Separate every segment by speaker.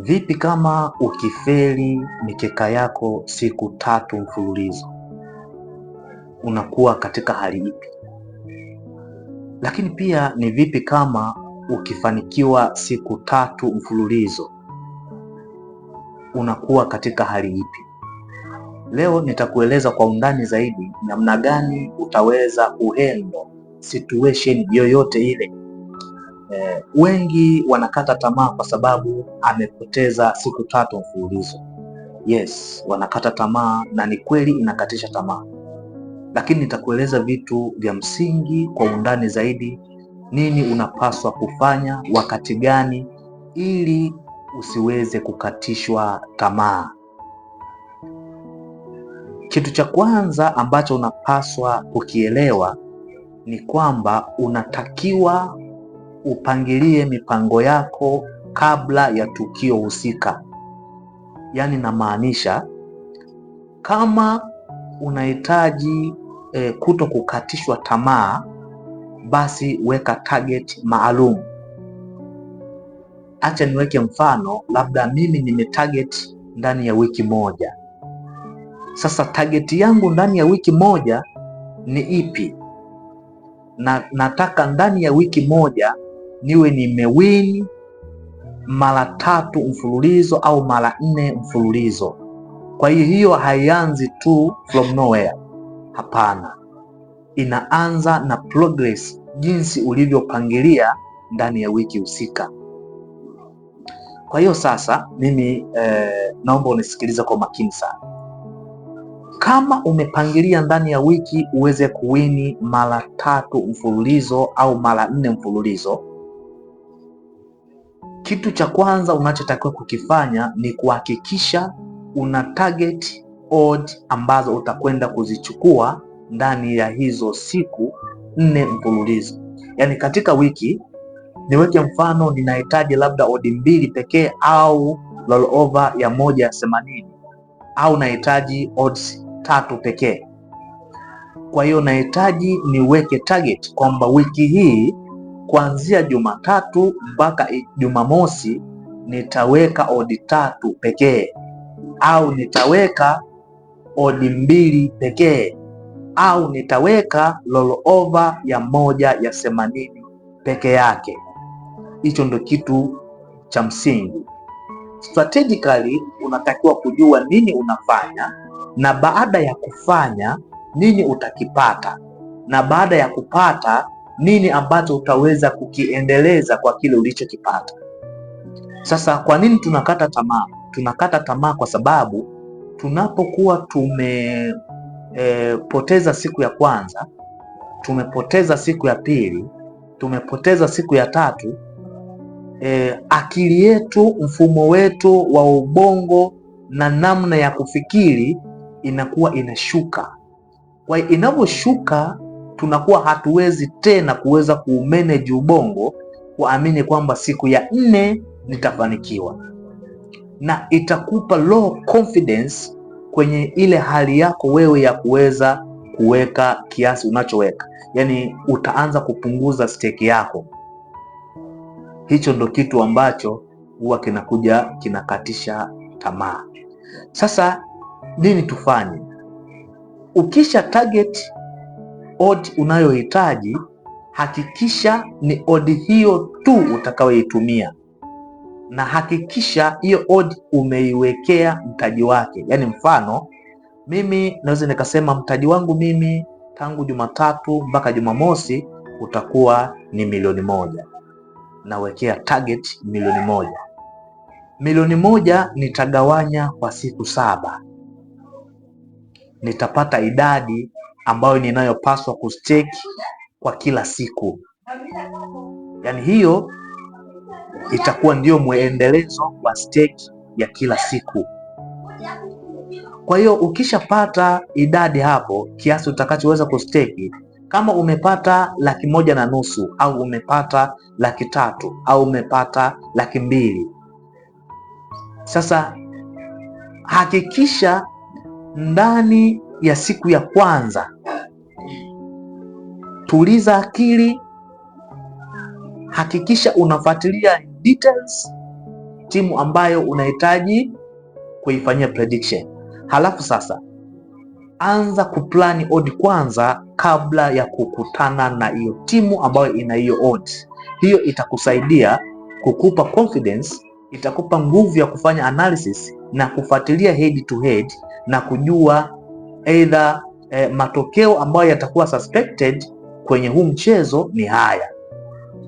Speaker 1: Vipi kama ukifeli mikeka yako siku 3 mfululizo? Unakuwa katika hali ipi? Lakini pia ni vipi kama ukifanikiwa siku 3 mfululizo? Unakuwa katika hali ipi? Leo nitakueleza kwa undani zaidi namna gani utaweza kuhandle situation yoyote ile. Wengi wanakata tamaa kwa sababu amepoteza siku 3 mfululizo. Yes, wanakata tamaa na ni kweli inakatisha tamaa, lakini nitakueleza vitu vya msingi kwa undani zaidi. Nini unapaswa kufanya wakati gani ili usiweze kukatishwa tamaa. Kitu cha kwanza ambacho unapaswa kukielewa ni kwamba unatakiwa upangilie mipango yako kabla ya tukio husika. Yaani namaanisha, kama unahitaji kuto kukatishwa tamaa, basi weka target maalum. Acha niweke mfano, labda mimi nime target ndani ya wiki moja. Sasa target yangu ndani ya wiki moja ni ipi? Nataka ndani ya wiki moja niwe nimewin mara 3 mfululizo au mara 4 mfululizo. Kwa hiyo haianzi tu from nowhere. Hapana, inaanza na progress, jinsi ulivyopangilia ndani ya wiki husika. Kwa hiyo sasa mimi naomba unisikilize kwa makini sana. Kama umepangilia ndani ya wiki uweze kuwini mara 3 mfululizo au mara 4 mfululizo, kitu cha kwanza unachotakiwa kukifanya ni kuhakikisha una target odd ambazo utakwenda kuzichukua ndani ya hizo siku 4 mfululizo. Yaani katika wiki, niweke mfano, ninahitaji labda odd 2 pekee au rollover ya 1/80, au nahitaji odds 3 pekee. Kwa hiyo nahitaji niweke target kwamba wiki hii kuanzia Jumatatu mpaka Jumamosi nitaweka odd 3 pekee, au nitaweka odd 2 pekee, au nitaweka rollover ya 1/80 peke yake. Hicho ndo kitu cha msingi. Strategically unatakiwa kujua nini unafanya, na baada ya kufanya nini utakipata, na baada ya kupata nini ambacho utaweza kukiendeleza kwa kile ulichokipata. Sasa kwa nini tunakata tamaa? Tunakata tamaa kwa sababu tunapokuwa tumepoteza siku ya kwanza, tumepoteza siku ya pili, tumepoteza siku ya tatu, akili yetu, mfumo wetu wa ubongo na namna ya kufikiri inakuwa inashuka. Kwa hiyo inavyoshuka, tunakuwa hatuwezi tena kuweza kumanage ubongo kuamini kwamba siku ya 4 nitafanikiwa, na itakupa low confidence kwenye ile hali yako wewe ya kuweza kuweka kiasi unachoweka. Yaani utaanza kupunguza stake yako. Hicho ndo kitu ambacho huwa kinakuja kinakatisha tamaa. Sasa nini tufanye? Ukisha target odd unayohitaji, hakikisha ni odd hiyo tu utakayoitumia, na hakikisha hiyo odd umeiwekea mtaji wake. Yaani mfano, mimi naweza nikasema mtaji wangu mimi tangu Jumatatu mpaka Jumamosi utakuwa ni 1,000,000. Nawekea target 1,000,000. 1,000,000 nitagawanya kwa siku 7. Nitapata idadi ambayo ninayopaswa kustake kwa kila siku. Yaani hiyo itakuwa ndio muendelezo wa stake ya kila siku. Kwa hiyo ukishapata idadi hapo, kiasi utakachoweza kustake, kama umepata 1,500,000 au umepata 300,000 au umepata 200,000, sasa hakikisha ndani ya siku ya kwanza tuliza akili, hakikisha unafuatilia details timu ambayo unahitaji kuifanyia prediction. Halafu sasa anza kuplani odd kwanza kabla ya kukutana na hiyo timu ambayo ina hiyo odd. Hiyo itakusaidia kukupa confidence, itakupa nguvu ya kufanya analysis na kufuatilia head to head na kujua either matokeo ambayo yatakuwa suspected kwenye huu mchezo ni haya.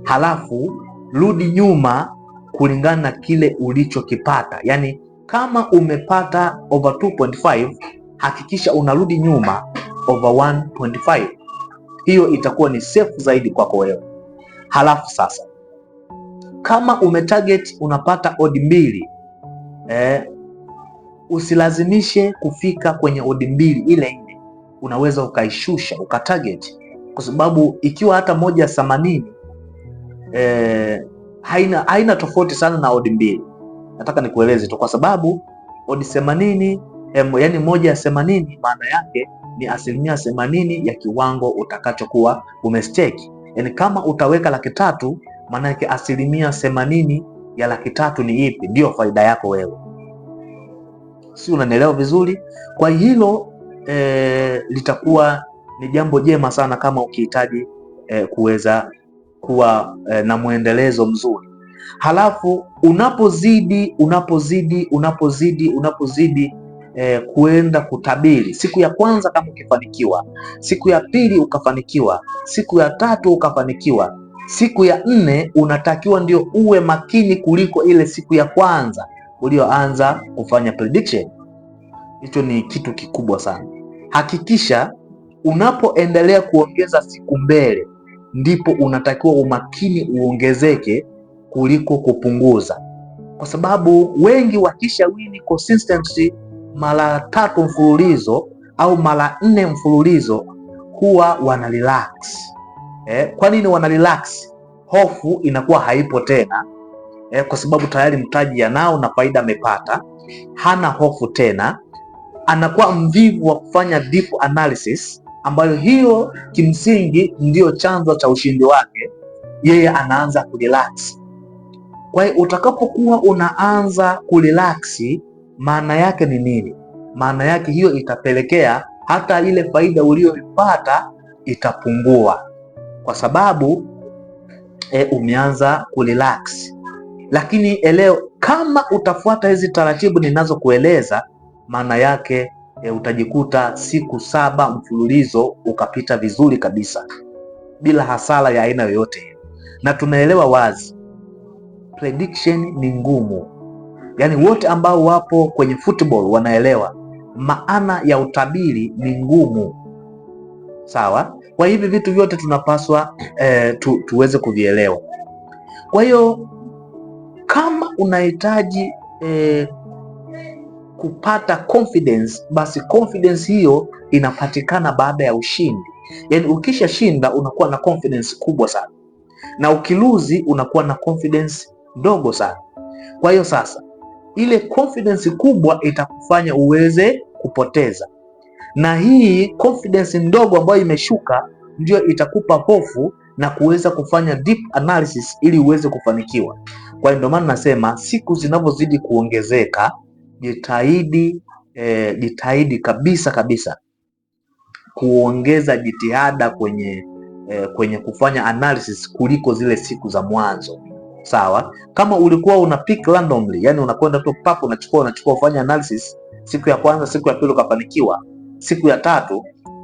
Speaker 1: Halafu rudi nyuma kulingana na kile ulichokipata. Yani kama umepata over 2.5, hakikisha unarudi nyuma over 1.5. Hiyo itakuwa ni safe zaidi kwako wewe. Halafu sasa kama umetarget unapata odd mbili, usilazimishe kufika kwenye odd mbili ile ile, unaweza ukaishusha ukatarget, kwa sababu ikiwa hata 1.80 haina tofauti sana na odd mbili. Nataka nikueleze tu, kwa sababu odd 80 yani 1/80 maana yake ni 80% ya kiwango utakachokuwa umestake. Yani kama utaweka 300,000 maana yake 80% ya 300,000 ni ipi? Ndio faida yako wewe. Si unanielewa vizuri? Kwa hilo litakuwa ni jambo jema sana kama ukihitaji kuweza kuwa na mwendelezo mzuri. Halafu unapozidi kuenda kutabiri, siku ya kwanza kama ukifanikiwa, siku ya pili ukafanikiwa, siku ya tatu ukafanikiwa, siku ya 4 unatakiwa ndio uwe makini kuliko ile siku ya kwanza ulioanza kufanya prediction. Hicho ni kitu kikubwa sana. Hakikisha unapoendelea kuongeza siku mbele, ndipo unatakiwa umakini uongezeke kuliko kupunguza, kwa sababu wengi wakisha wini consistency mara 3 mfululizo au mara 4 mfululizo huwa wana relax. Kwa nini wana relax? Hofu inakuwa haipo tena, kwa sababu tayari mtaji yanao na faida amepata, hana hofu tena, anakuwa mvivu wa kufanya deep analysis, ambayo hiyo kimsingi ndio chanzo cha ushindi wake. Yeye anaanza kurelax. Kwa hiyo utakapokuwa unaanza kurelax, maana yake ni nini? Maana yake hiyo itapelekea hata ile faida uliyoipata itapungua, kwa sababu umeanza kurelax. Lakini eleo, kama utafuata hizi taratibu ninazokueleza, maana yake utajikuta siku 7 mfululizo ukapita vizuri kabisa bila hasara ya aina yoyote. Na tunaelewa wazi prediction ni ngumu, yaani wote ambao wapo kwenye football wanaelewa maana ya utabiri ni ngumu, sawa? Kwa hivi vitu vyote tunapaswa tuweze kuvielewa. Kwa hiyo kama unahitaji kupata confidence, basi confidence hiyo inapatikana baada ya ushindi. Yaani ukisha shinda unakuwa na confidence kubwa sana, na ukiluzi unakuwa na confidence ndogo sana. Kwa hiyo sasa ile confidence kubwa itakufanya uweze kupoteza, na hii confidence ndogo ambayo imeshuka ndio itakupa hofu na kuweza kufanya deep analysis ili uweze kufanikiwa. Kwa hiyo ndio maana nasema siku zinavyozidi kuongezeka, jitahidi kabisa kuongeza jitihada kwenye kufanya analysis kuliko zile siku za mwanzo. Sawa? Kama ulikuwa una pick randomly, yani unakwenda tu papo unachukua ufanya analysis, siku ya kwanza, siku ya pili ukafanikiwa, siku ya tatu,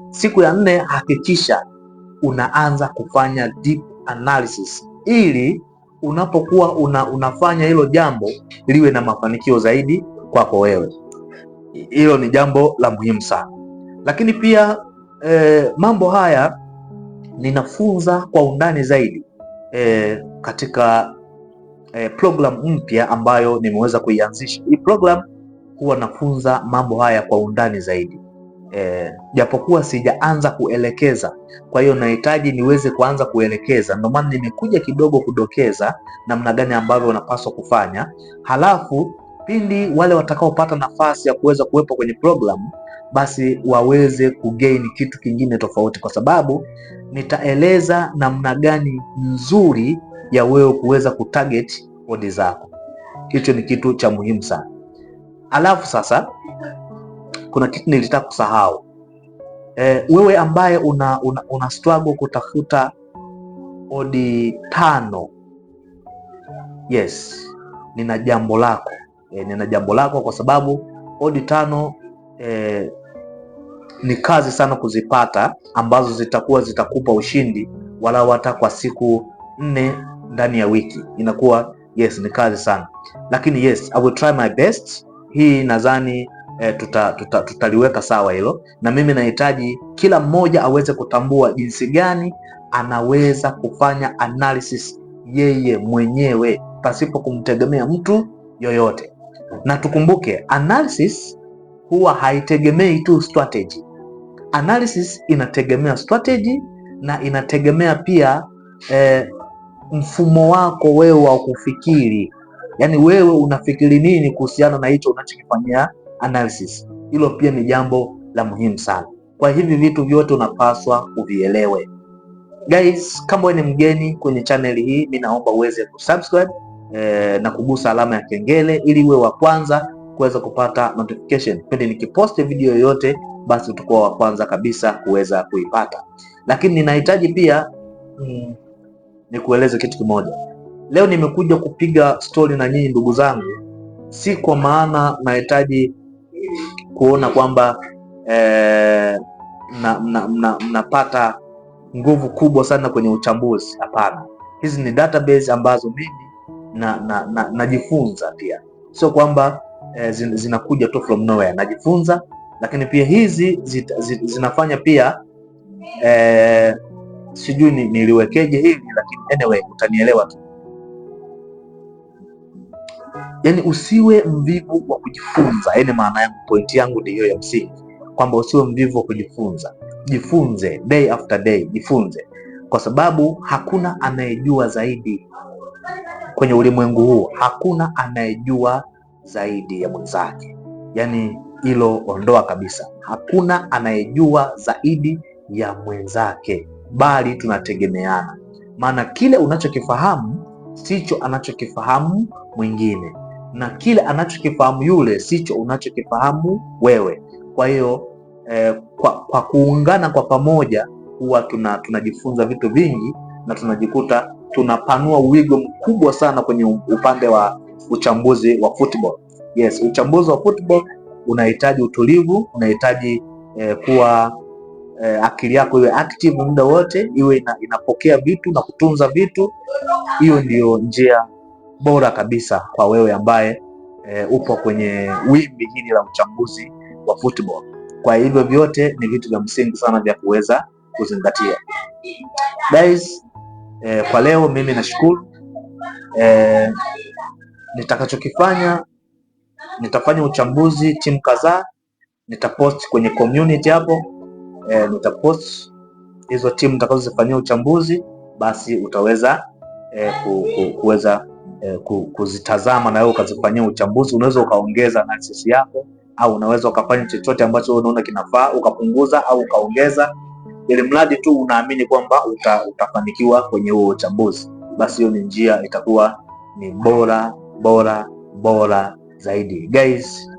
Speaker 1: siku ya 4 hakikisha unaanza kufanya deep analysis, ili unapokuwa unafanya hilo jambo liwe na mafanikio zaidi kwako wewe. Hilo ni jambo la muhimu sana. Lakini pia mambo haya ninafunza kwa undani zaidi katika program mpya ambayo nimeweza kuianzisha. Hii program huwa nafunza mambo haya kwa undani zaidi, japokuwa sijaanza kuelekeza. Kwa hiyo nahitaji niweze kuanza kuelekeza, ndio maana nimekuja kidogo kudokeza namna gani ambavyo unapaswa kufanya. Halafu pindi wale watakaopata nafasi ya kuweza kuwepo kwenye program, basi waweze kugain kitu kingine tofauti, kwa sababu nitaeleza namna gani nzuri ya wewe kuweza kutarget odds zako. Hicho ni kitu cha muhimu sana. Alafu sasa kuna kitu nilitaka kusahau. Wewe ambaye una struggle kutafuta odi 5, yes, nina jambo lako. Nina jambo lako kwa sababu odi 5 ni kazi sana kuzipata, ambazo zitakupa ushindi walau hata kwa siku 4 ndani ya wiki. Inakuwa yes, ni kazi sana, lakini yes, I will try my best. Hii nadhani tutaliweka sawa hilo, na mimi nahitaji kila mmoja aweze kutambua jinsi gani anaweza kufanya analysis yeye mwenyewe pasipo kumtegemea mtu yoyote. Na tukumbuke analysis huwa haitegemei tu strategy. Analysis inategemea strategy na inategemea pia mfumo wako wewe wa kufikiri. Yaani wewe unafikiri nini kuhusiana na hicho unachokifanyia analysis. Hilo pia ni jambo la muhimu sana. Kwa hivi vitu vyote unapaswa uvielewe. Guys, kama wewe ni mgeni kwenye channel hii, mimi naomba uweze kusubscribe na kugusa alama ya kengele ili uwe wa kwanza kuweza kupata notification pindi nikiposti video yoyote, basi utakuwa wa kwanza kabisa kuweza kuipata. Lakini ninahitaji pia nikueleze kitu kimoja. Leo nimekuja kupiga story na nyinyi ndugu zangu, si kwa maana nahitaji kuona kwamba mnapata nguvu kubwa sana kwenye uchambuzi. Hapana, hizi ni database ambazo mimi najifunza pia, sio kwamba zinakuja tu from nowhere. Najifunza, lakini pia hizi zinafanya pia sijui niliwekeje hivi, lakini anyway utanielewa tu. Yani usiwe mvivu wa kujifunza. Yani maana yangu, point yangu ndio hiyo ya msingi, kwamba usiwe mvivu wa kujifunza. Jifunze day after day, jifunze, kwa sababu hakuna anayejua zaidi kwenye ulimwengu huu. Hakuna anayejua zaidi ya mwenzake. Yani hilo ondoa kabisa. Hakuna anayejua zaidi ya mwenzake, bali tunategemeana. Maana kile unachokifahamu sicho anachokifahamu mwingine, na kile anachokifahamu yule sicho unachokifahamu wewe. Kwa hiyo kwa kuungana kwa pamoja huwa tunajifunza vitu vingi na tunajikuta tunapanua wigo mkubwa sana kwenye upande wa uchambuzi wa football. Yes, uchambuzi wa football unahitaji utulivu, unahitaji kuwa akili yako iwe active muda wote, iwe inapokea vitu na kutunza vitu. Hiyo ndiyo njia bora kabisa kwa wewe ambaye upo kwenye wimbi hili la uchambuzi wa football. Kwa hivyo vyote ni vitu vya msingi sana vya kuweza kuzingatia. Guys, kwa leo mimi nashukuru. Nitakachokifanya, nitafanya uchambuzi timu kadhaa, nitapost kwenye community hapo. Nitapost hizo timu nitakazozifanyia uchambuzi, basi utaweza kuweza kuzitazama na wewe ukazifanyia uchambuzi. Unaweza ukaongeza analysis yako, au unaweza ukafanya chochote ambacho unaona kinafaa, ukapunguza au ukaongeza, ili mradi tu unaamini kwamba utafanikiwa kwenye huo uchambuzi, basi hiyo ni njia itakuwa ni bora zaidi. Guys,